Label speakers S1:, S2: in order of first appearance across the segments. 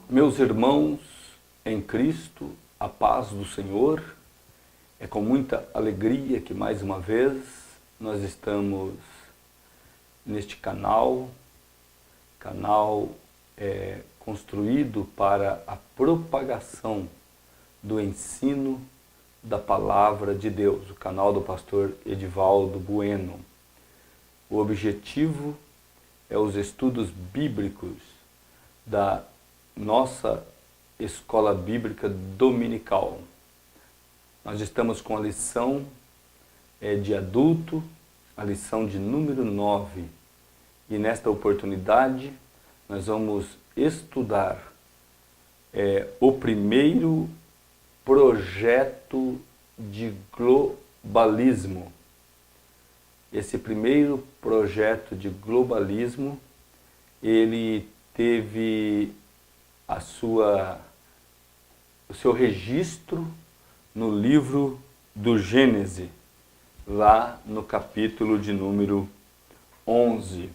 S1: Meus irmãos em Cristo, a paz do Senhor, é com muita alegria que mais uma vez nós estamos neste canal construído para a propagação do ensino da Palavra de Deus, o canal do pastor Edivaldo Bueno. O objetivo é os estudos bíblicos da nossa Escola Bíblica Dominical. Nós estamos com a lição de adulto, a lição de número 9. E nesta oportunidade nós vamos estudar o primeiro projeto de globalismo. Esse primeiro projeto de globalismo, ele teve o seu registro no livro do Gênesis, lá no capítulo de número 11.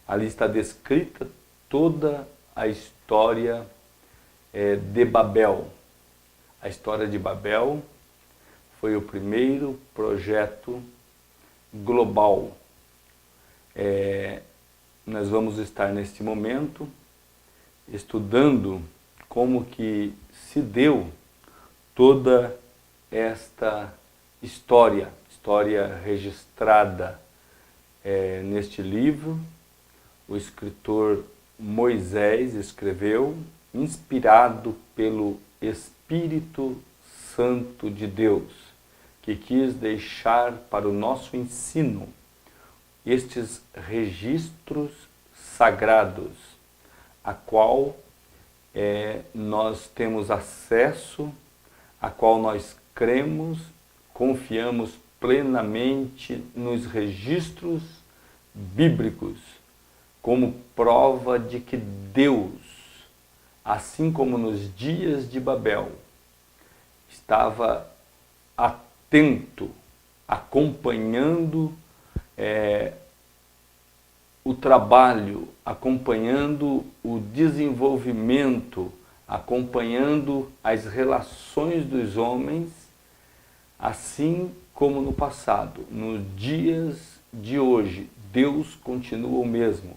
S1: Ali está descrita toda a história de Babel. A história de Babel foi o primeiro projeto global. Nós vamos estar neste momento estudando como que se deu toda esta história registrada neste livro. O escritor Moisés escreveu, inspirado pelo Espírito Santo de Deus, que quis deixar para o nosso ensino estes registros sagrados, a qual nós temos acesso, a qual nós cremos, confiamos plenamente nos registros bíblicos, como prova de que Deus, assim como nos dias de Babel, estava atento, acompanhando o trabalho, acompanhando o desenvolvimento, acompanhando as relações dos homens, assim como no passado, nos dias de hoje, Deus continua o mesmo,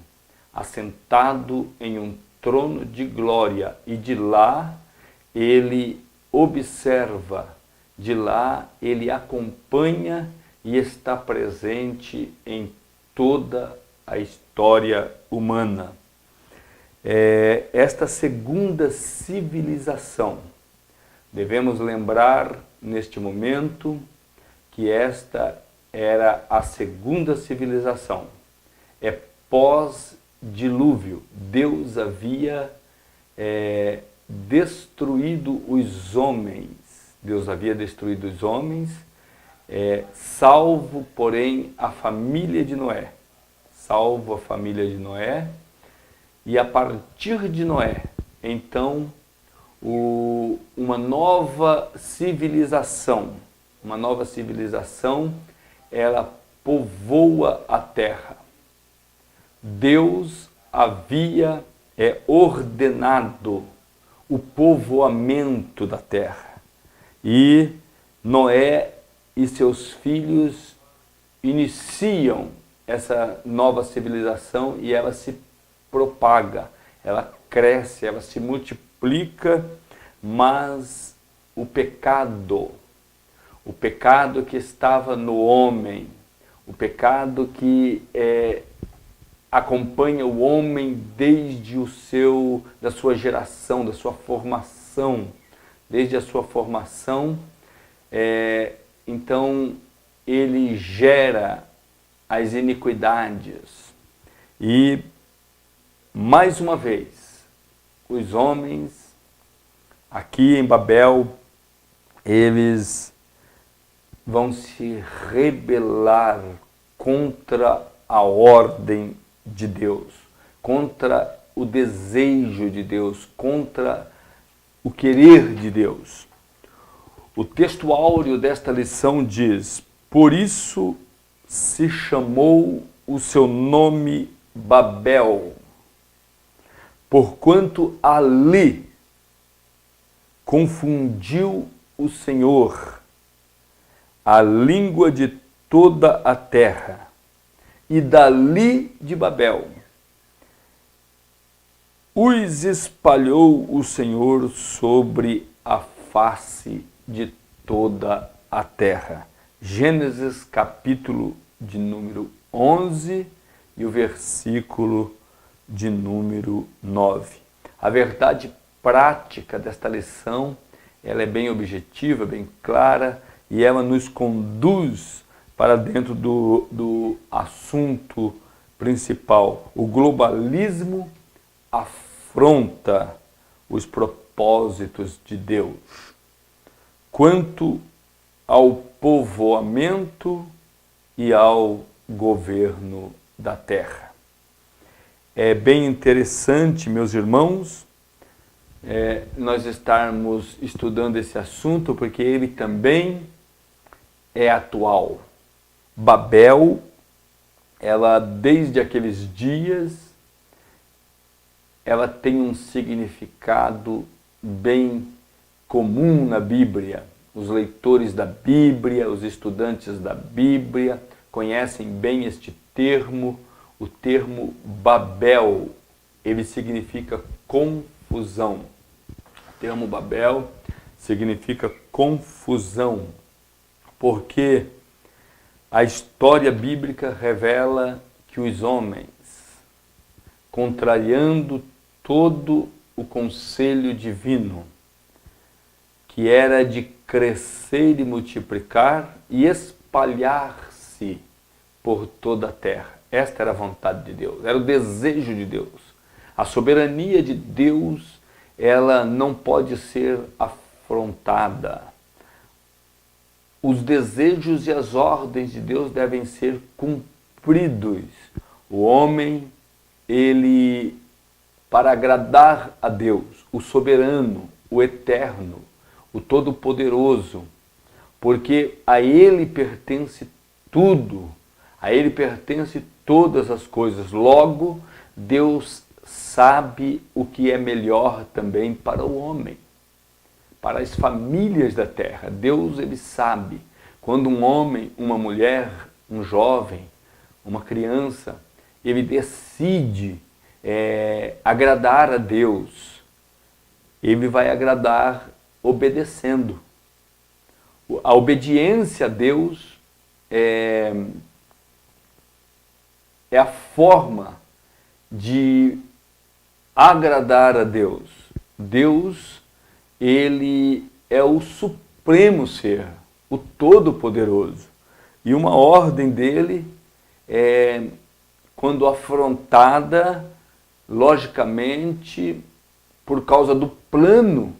S1: assentado em um trono de glória, e de lá ele observa, de lá ele acompanha e está presente em toda a história humana. Esta segunda civilização, devemos lembrar neste momento que esta era a segunda civilização. É pós-dilúvio. Deus havia destruído os homens. Deus havia destruído os homens, salvo, porém, a família de Noé. Salvo a família de Noé. E a partir de Noé, então, uma nova civilização, ela povoa a terra. Deus havia ordenado o povoamento da terra. E Noé e seus filhos iniciam essa nova civilização e ela se propaga, ela cresce, ela se multiplica, mas o pecado que estava no homem, o pecado que acompanha o homem desde da sua geração, da sua formação, desde a sua formação, então ele gera as iniquidades. E, mais uma vez, os homens aqui em Babel, eles vão se rebelar contra a ordem de Deus, contra o desejo de Deus, contra o querer de Deus. O texto áureo desta lição diz: por isso se chamou o seu nome Babel, porquanto ali confundiu o Senhor a língua de toda a terra, e dali de Babel os espalhou o Senhor sobre a face de toda a terra. Gênesis capítulo de número 11 e o versículo de número 9. A verdade prática desta lição, ela é bem objetiva, bem clara, e ela nos conduz para dentro do assunto principal. O globalismo afronta os propósitos de Deus quanto ao povoamento e ao governo da terra. É bem interessante, meus irmãos, nós estarmos estudando esse assunto, porque ele também é atual. Babel, ela desde aqueles dias, ela tem um significado bem comum na Bíblia. Os leitores da Bíblia, os estudantes da Bíblia conhecem bem este termo. O termo Babel, ele significa confusão. O termo Babel significa confusão, porque a história bíblica revela que os homens, contrariando todo o conselho divino, que era de crescer e multiplicar e espalhar-se por toda a terra. Esta era a vontade de Deus, era o desejo de Deus. A soberania de Deus, ela não pode ser afrontada. Os desejos e as ordens de Deus devem ser cumpridos. O homem, ele, para agradar a Deus, o soberano, o eterno, o todo-poderoso, porque a Ele pertence tudo, a Ele pertence todas as coisas. Logo, Deus sabe o que é melhor também para o homem, para as famílias da terra. Deus, ele sabe. Quando um homem, uma mulher, um jovem, uma criança, ele decide agradar a Deus, ele vai agradar obedecendo. A obediência a Deus é a forma de agradar a Deus. Deus, ele é o supremo ser, o todo-poderoso. E uma ordem dele quando afrontada, logicamente, por causa do plano,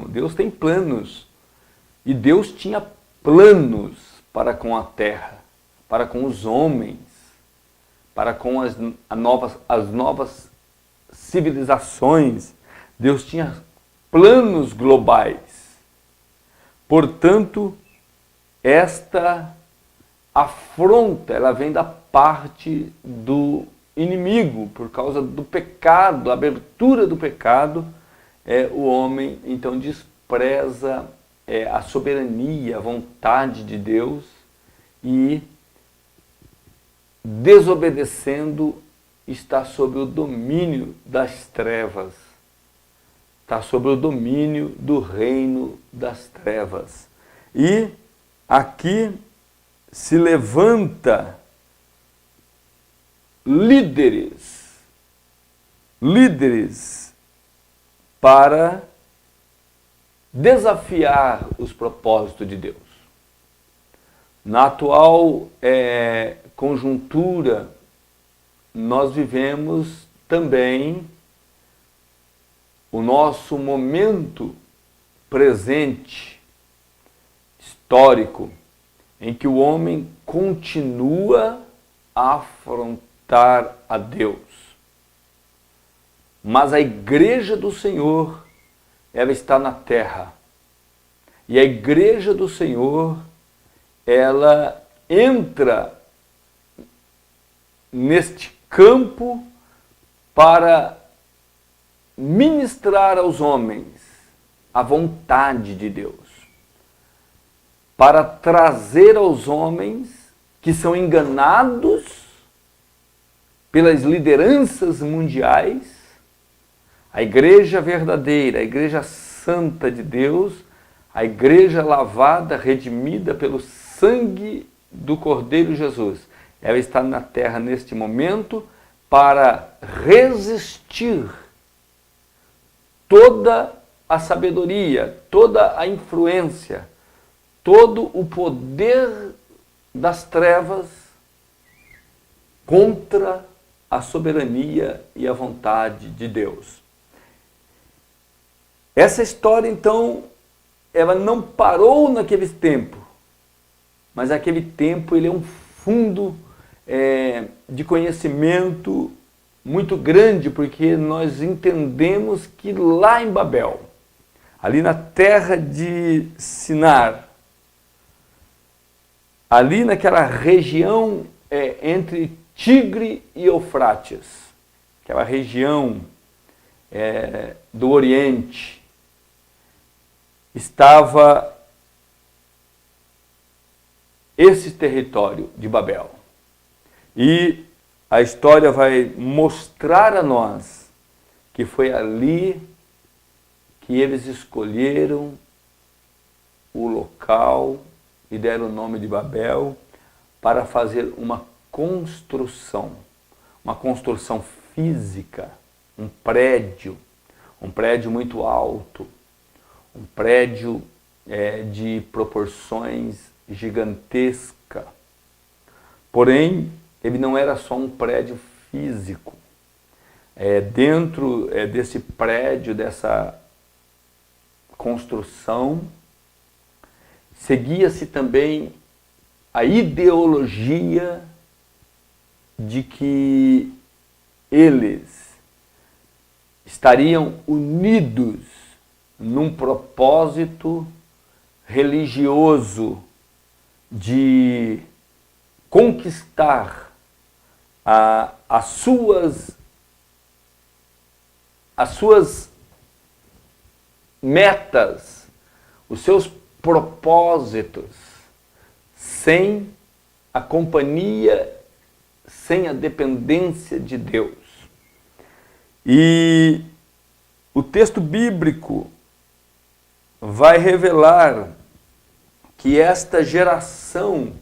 S1: Deus tem planos. E Deus tinha planos para com a terra, para com os homens, para com as novas civilizações. Deus tinha planos globais. Portanto, esta afronta, ela vem da parte do inimigo, por causa do pecado, a abertura do pecado. O homem, então, despreza a soberania, a vontade de Deus e, desobedecendo, está sob o domínio das trevas, está sob o domínio do reino das trevas. E aqui se levanta líderes para desafiar os propósitos de Deus. Na atual conjuntura, nós vivemos também o nosso momento presente, histórico, em que o homem continua a afrontar a Deus. Mas a igreja do Senhor, ela está na terra. E a igreja do Senhor, ela entra neste campo para ministrar aos homens a vontade de Deus, para trazer aos homens que são enganados pelas lideranças mundiais, a igreja verdadeira, a igreja santa de Deus, a igreja lavada, redimida pelo sangue do Cordeiro Jesus. Ela está na terra neste momento para resistir toda a sabedoria, toda a influência, todo o poder das trevas contra a soberania e a vontade de Deus. Essa história, então, ela não parou naquele tempo, mas aquele tempo ele é um fundo de conhecimento muito grande, porque nós entendemos que lá em Babel, ali na terra de Sinar, ali naquela região entre Tigre e Eufrates, aquela região do Oriente, estava esse território de Babel. E a história vai mostrar a nós que foi ali que eles escolheram o local e deram o nome de Babel para fazer uma construção física, um prédio muito alto, um prédio de proporções gigantescas. Porém, ele não era só um prédio físico. Dentro desse prédio, dessa construção, seguia-se também a ideologia de que eles estariam unidos num propósito religioso de conquistar as suas metas, os seus propósitos, sem a companhia, sem a dependência de Deus. E o texto bíblico vai revelar que essa geração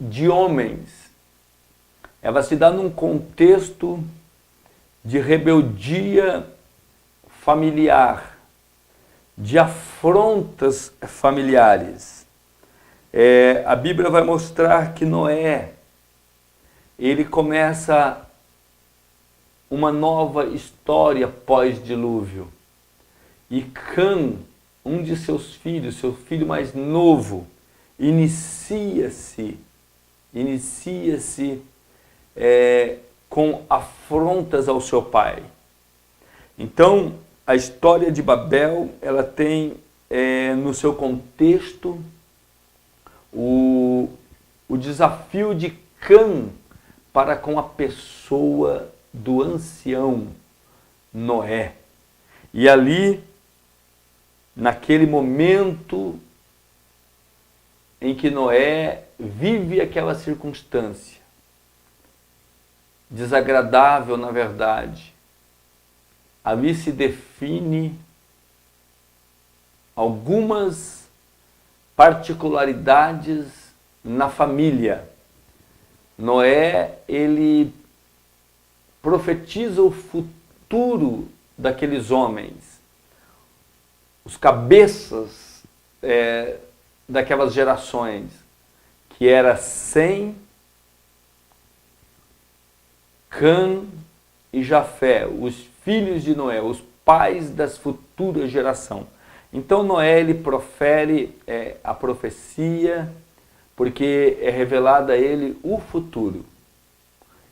S1: de homens, ela se dá num contexto de rebeldia familiar, de afrontas familiares. A Bíblia vai mostrar que Noé, ele começa uma nova história pós-dilúvio. E Cã, um de seus filhos, seu filho mais novo, inicia-se com afrontas ao seu pai. Então, a história de Babel, ela tem no seu contexto o desafio de Cã para com a pessoa do ancião Noé. E ali, naquele momento em que Noé vive aquela circunstância desagradável, na verdade, ali se define algumas particularidades na família. Noé, ele profetiza o futuro daqueles homens, os cabeças daquelas gerações, que era Sem, Cã e Jafé, os filhos de Noé, os pais das futuras gerações. Então Noé, ele profere a profecia, porque é revelado a ele o futuro.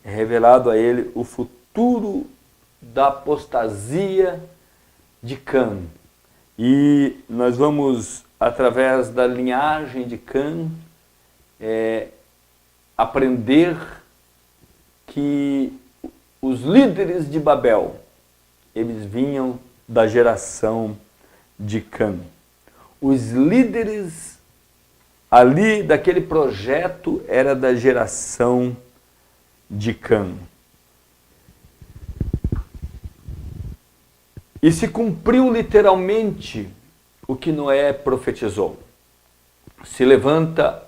S1: É revelado a ele o futuro da apostasia de Cã. E nós vamos, através da linhagem de Cã, aprender que os líderes de Babel, eles vinham da geração de Cã. Os líderes ali daquele projeto era da geração de Cã. E se cumpriu literalmente o que Noé profetizou. Se levanta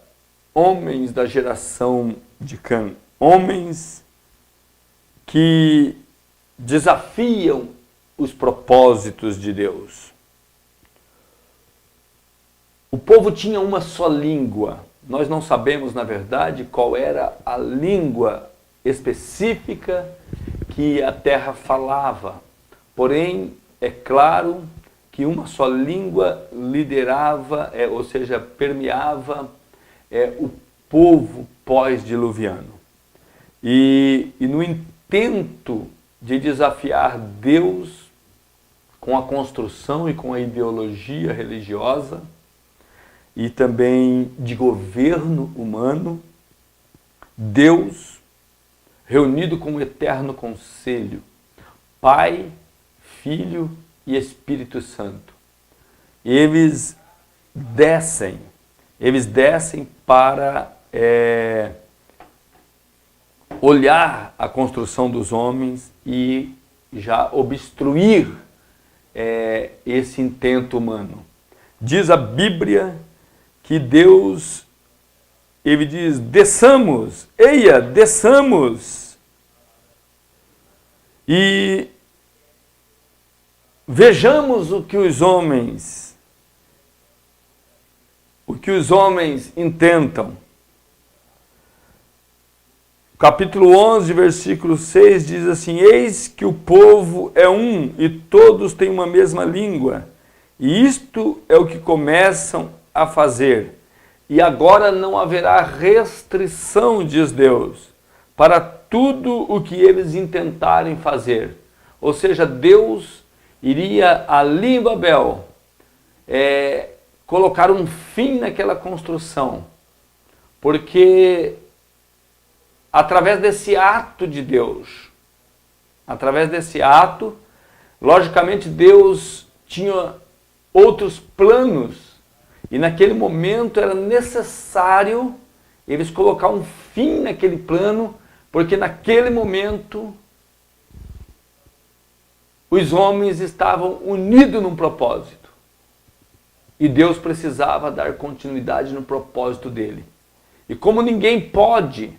S1: homens da geração de Cã, homens que desafiam os propósitos de Deus. O povo tinha uma só língua. Nós não sabemos, na verdade, qual era a língua específica que a terra falava. Porém, é claro que uma só língua liderava, ou seja, permeava o povo pós-diluviano. E no intento de desafiar Deus com a construção e com a ideologia religiosa e também de governo humano, Deus, reunido com o eterno conselho, Pai, Filho e Espírito Santo, eles descem para olhar a construção dos homens e já obstruir esse intento humano. Diz a Bíblia que Deus, ele diz, desçamos, eia, desçamos, e vejamos o que os homens intentam. Capítulo 11, versículo 6 diz assim: eis que o povo é um e todos têm uma mesma língua, e isto é o que começam a fazer. E agora não haverá restrição, diz Deus, para tudo o que eles intentarem fazer. Ou seja, Deus iria ali em Babel colocar um fim naquela construção, porque através desse ato de Deus, através desse ato, logicamente Deus tinha outros planos, e naquele momento era necessário eles colocar um fim naquele plano, porque naquele momento os homens estavam unidos num propósito. E Deus precisava dar continuidade no propósito dele. E como ninguém pode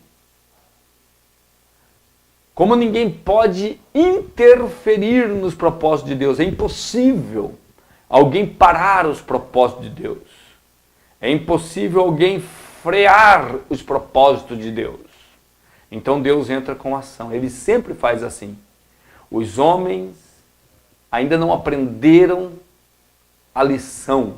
S1: interferir nos propósitos de Deus, é impossível alguém parar os propósitos de Deus. É impossível alguém frear os propósitos de Deus. Então Deus entra com ação. Ele sempre faz assim. Os homens ainda não aprenderam a lição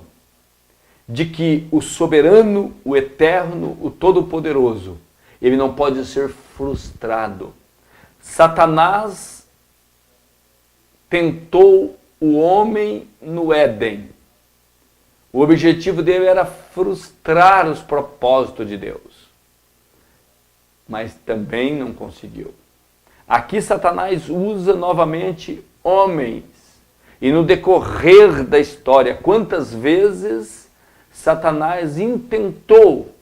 S1: de que o soberano, o eterno, o todo-poderoso, ele não pode ser frustrado. Satanás tentou o homem no Éden. O objetivo dele era frustrar os propósitos de Deus. Mas também não conseguiu. Aqui Satanás usa novamente homens. E no decorrer da história, quantas vezes Satanás intentou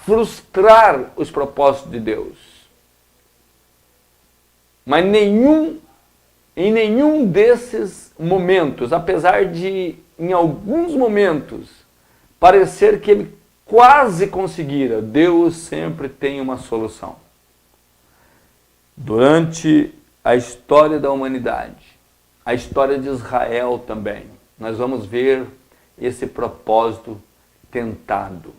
S1: frustrar os propósitos de Deus. Mas em nenhum desses momentos, apesar de em alguns momentos parecer que ele quase conseguira, Deus sempre tem uma solução. Durante a história da humanidade, a história de Israel também, nós vamos ver esse propósito tentado.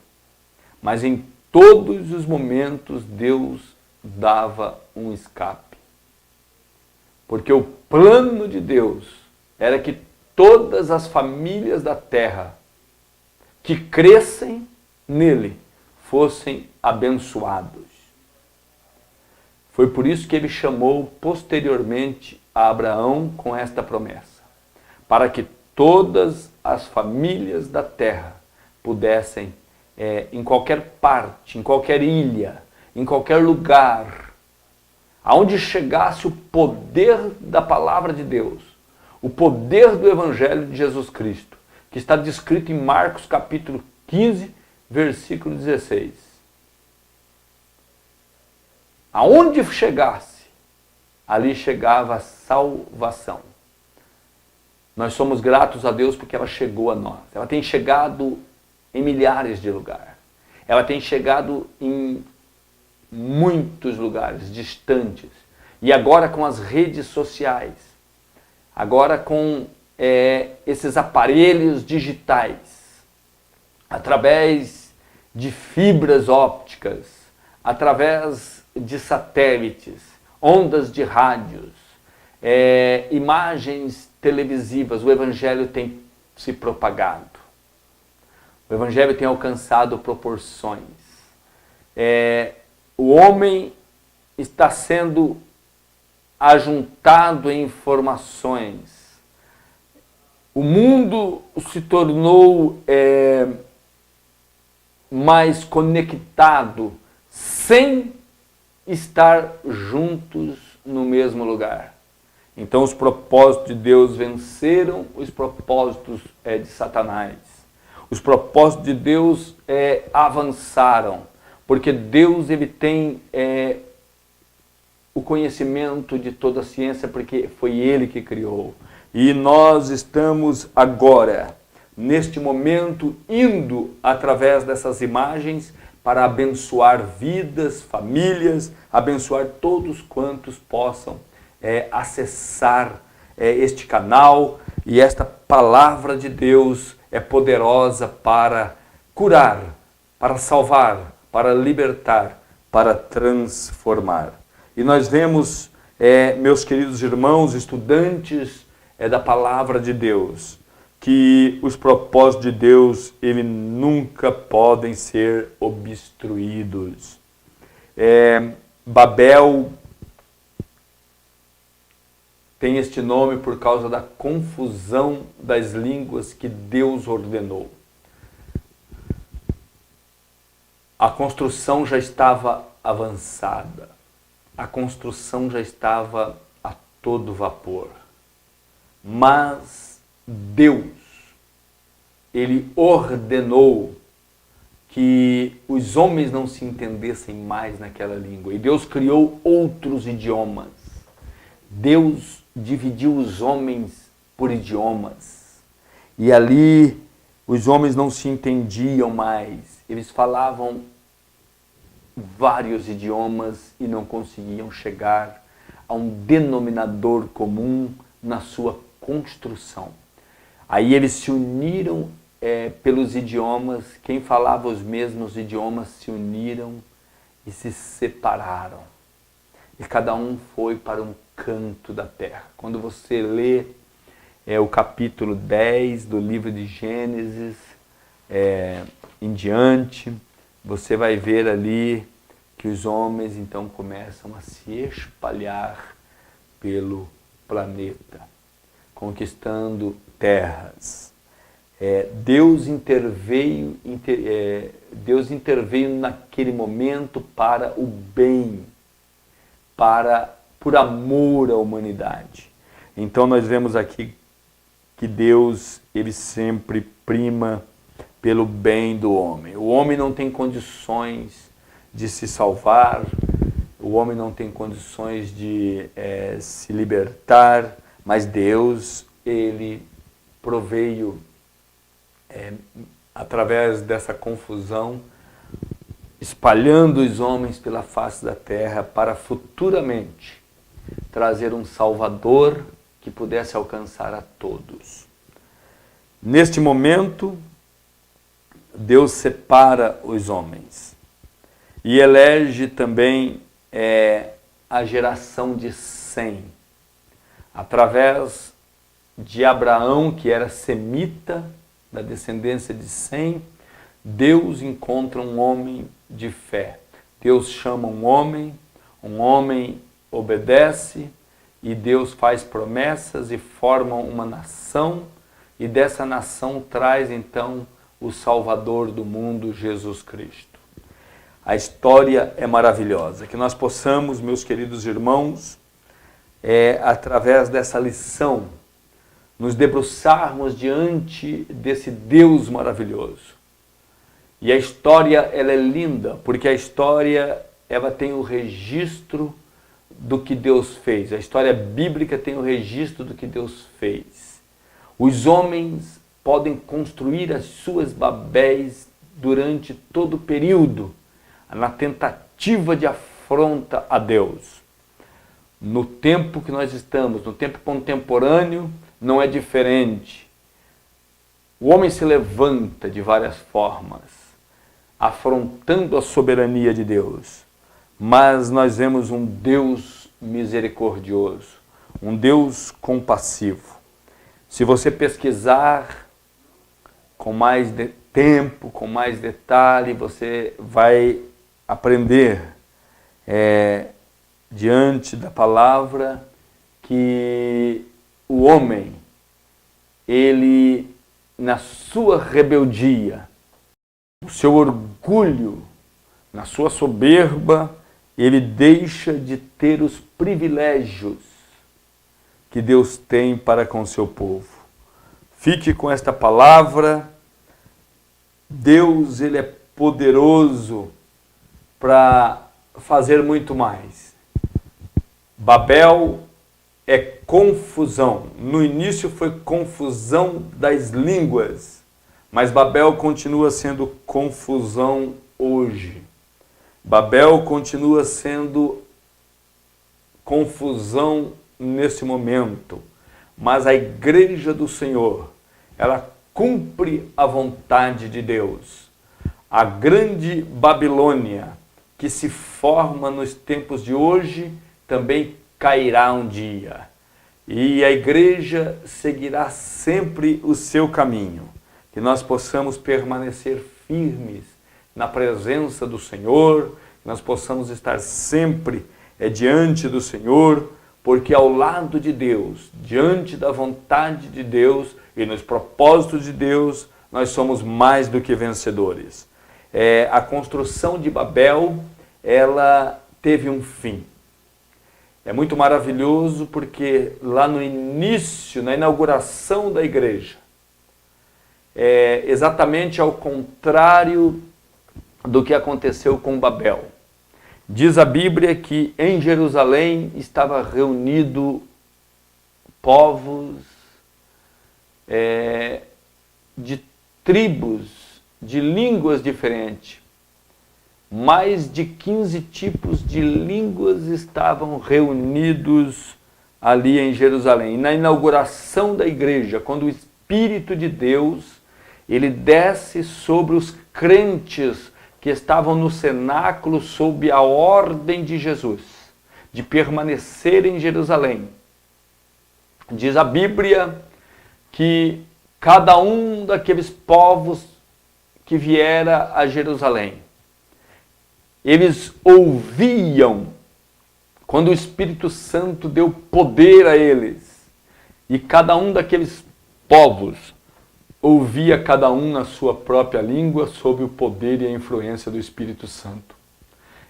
S1: Mas em todos os momentos Deus dava um escape. Porque o plano de Deus era que todas as famílias da terra que crescem nele fossem abençoados. Foi por isso que ele chamou posteriormente a Abraão com esta promessa, para que todas as famílias da terra pudessem, em qualquer parte, em qualquer ilha, em qualquer lugar, aonde chegasse o poder da palavra de Deus, o poder do Evangelho de Jesus Cristo, que está descrito em Marcos capítulo 15, versículo 16. Aonde chegasse, ali chegava a salvação. Nós somos gratos a Deus porque ela chegou a nós. Ela tem chegado em milhares de lugares. Ela tem chegado em muitos lugares distantes. E agora com as redes sociais, agora com esses aparelhos digitais, através de fibras ópticas, através de satélites, ondas de rádios, imagens televisivas, o Evangelho tem se propagado. O Evangelho tem alcançado proporções. O homem está sendo ajuntado em informações. O mundo se tornou mais conectado sem estar juntos no mesmo lugar. Então os propósitos de Deus venceram os propósitos de Satanás. Os propósitos de Deus avançaram, porque Deus ele tem o conhecimento de toda a ciência, porque foi Ele que criou. E nós estamos agora, neste momento, indo através dessas imagens para abençoar vidas, famílias, abençoar todos quantos possam acessar este canal. E esta palavra de Deus é poderosa para curar, para salvar, para libertar, para transformar. E nós vemos, meus queridos irmãos, estudantes da palavra de Deus, que os propósitos de Deus, eles nunca podem ser obstruídos. Babel tem este nome por causa da confusão das línguas que Deus ordenou. A construção já estava avançada. A construção já estava a todo vapor. Mas Deus, Ele ordenou que os homens não se entendessem mais naquela língua. E Deus criou outros idiomas. Deus dividiu os homens por idiomas. E ali os homens não se entendiam mais. Eles falavam vários idiomas e não conseguiam chegar a um denominador comum na sua construção. Aí eles se uniram pelos idiomas, quem falava os mesmos idiomas se uniram e se separaram. E cada um foi para um canto da terra. Quando você lê o capítulo 10 do livro de Gênesis em diante, você vai ver ali que os homens então começam a se espalhar pelo planeta, conquistando terras. Deus interveio naquele momento para o bem, por amor à humanidade. Então nós vemos aqui que Deus, ele sempre prima pelo bem do homem. O homem não tem condições de se salvar, o homem não tem condições de se libertar, mas Deus, ele proveio, através dessa confusão, espalhando os homens pela face da terra para futuramente trazer um Salvador que pudesse alcançar a todos. Neste momento, Deus separa os homens e elege também a geração de Sem, através de Abraão, que era semita, da descendência de Sem. Deus encontra um homem de fé. Deus chama um homem obedece, e Deus faz promessas e forma uma nação, e dessa nação traz então o Salvador do mundo, Jesus Cristo. A história é maravilhosa. Que nós possamos, meus queridos irmãos, através dessa lição, nos debruçarmos diante desse Deus maravilhoso. E a história, ela é linda, porque a história, ela tem o registro do que Deus fez. A história bíblica tem o registro do que Deus fez. Os homens podem construir as suas Babéis durante todo o período, na tentativa de afronta a Deus. No tempo que nós estamos, no tempo contemporâneo, não é diferente. O homem se levanta de várias formas, afrontando a soberania de Deus. Mas nós vemos um Deus misericordioso, um Deus compassivo. Se você pesquisar com mais tempo, com mais detalhe, você vai aprender diante da palavra que o homem, ele, na sua rebeldia, no seu orgulho, na sua soberba, ele deixa de ter os privilégios que Deus tem para com o seu povo. Fique com esta palavra. Deus, ele é poderoso para fazer muito mais. Babel é confusão. No início foi confusão das línguas, mas Babel continua sendo confusão hoje. Babel continua sendo confusão nesse momento, mas a igreja do Senhor, ela cumpre a vontade de Deus. A grande Babilônia, que se forma nos tempos de hoje, também cairá um dia. E a igreja seguirá sempre o seu caminho. Que nós possamos permanecer firmes na presença do Senhor, que nós possamos estar sempre diante do Senhor, porque ao lado de Deus, diante da vontade de Deus e nos propósitos de Deus, nós somos mais do que vencedores. A construção de Babel, ela teve um fim. É muito maravilhoso porque lá no início, na inauguração da igreja, exatamente ao contrário do que aconteceu com Babel. Diz a Bíblia que em Jerusalém estava reunido povos de tribos, de línguas diferentes. Mais de 15 tipos de línguas estavam reunidos ali em Jerusalém. E na inauguração da igreja, quando o Espírito de Deus, ele desce sobre os crentes que estavam no cenáculo sob a ordem de Jesus, de permanecer em Jerusalém. Diz a Bíblia que cada um daqueles povos que viera a Jerusalém, eles ouviam quando o Espírito Santo deu poder a eles. E cada um daqueles povos ouvia cada um na sua própria língua sob o poder e a influência do Espírito Santo.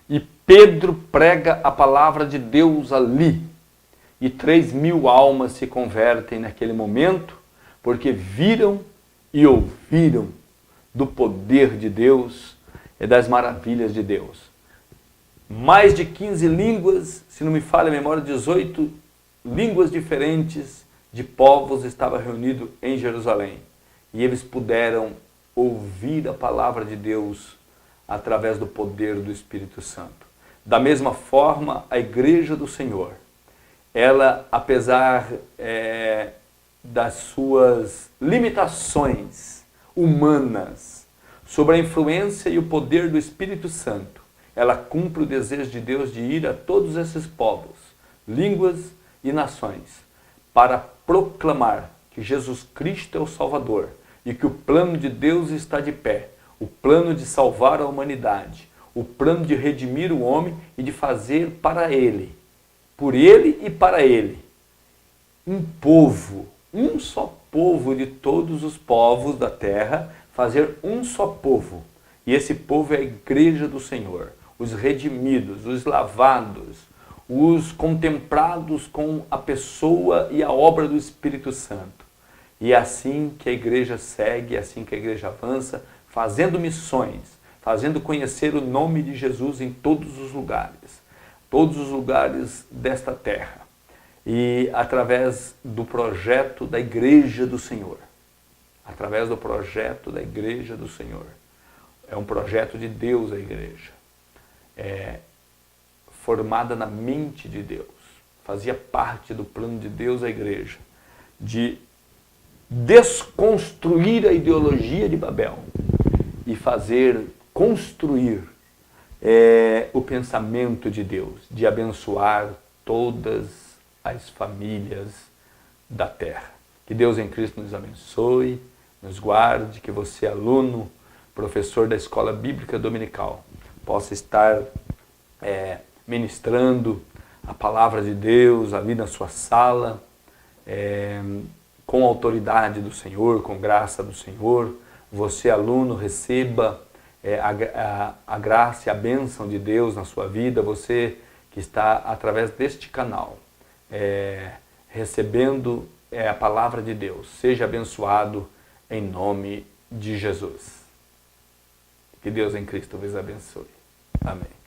S1: E Pedro prega a palavra de Deus ali. E 3.000 almas se convertem naquele momento, porque viram e ouviram do poder de Deus e das maravilhas de Deus. Mais de 15 línguas, se não me falha a memória, 18 línguas diferentes de povos estavam reunidos em Jerusalém. E eles puderam ouvir a palavra de Deus através do poder do Espírito Santo. Da mesma forma, a igreja do Senhor, ela, apesar das suas limitações humanas, sobre a influência e o poder do Espírito Santo, ela cumpre o desejo de Deus de ir a todos esses povos, línguas e nações, para proclamar que Jesus Cristo é o Salvador e que o plano de Deus está de pé, o plano de salvar a humanidade, o plano de redimir o homem e de fazer para ele, por ele e para ele, um povo, um só povo de todos os povos da terra, fazer um só povo. E esse povo é a igreja do Senhor, os redimidos, os lavados, os contemplados com a pessoa e a obra do Espírito Santo. E é assim que a igreja segue, é assim que a igreja avança, fazendo missões, fazendo conhecer o nome de Jesus em todos os lugares desta terra. E através do projeto da Igreja do Senhor. Através do projeto da Igreja do Senhor. É um projeto de Deus a igreja. É formada na mente de Deus. Fazia parte do plano de Deus a igreja. De desconstruir a ideologia de Babel e construir o pensamento de Deus, de abençoar todas as famílias da terra. Que Deus em Cristo nos abençoe, nos guarde, que você, aluno, professor da Escola Bíblica Dominical, possa estar ministrando a palavra de Deus ali na sua sala, com a autoridade do Senhor, com graça do Senhor. Você, aluno, receba a graça e a bênção de Deus na sua vida. Você que está através deste canal recebendo a palavra de Deus, seja abençoado em nome de Jesus. Que Deus em Cristo vos abençoe. Amém.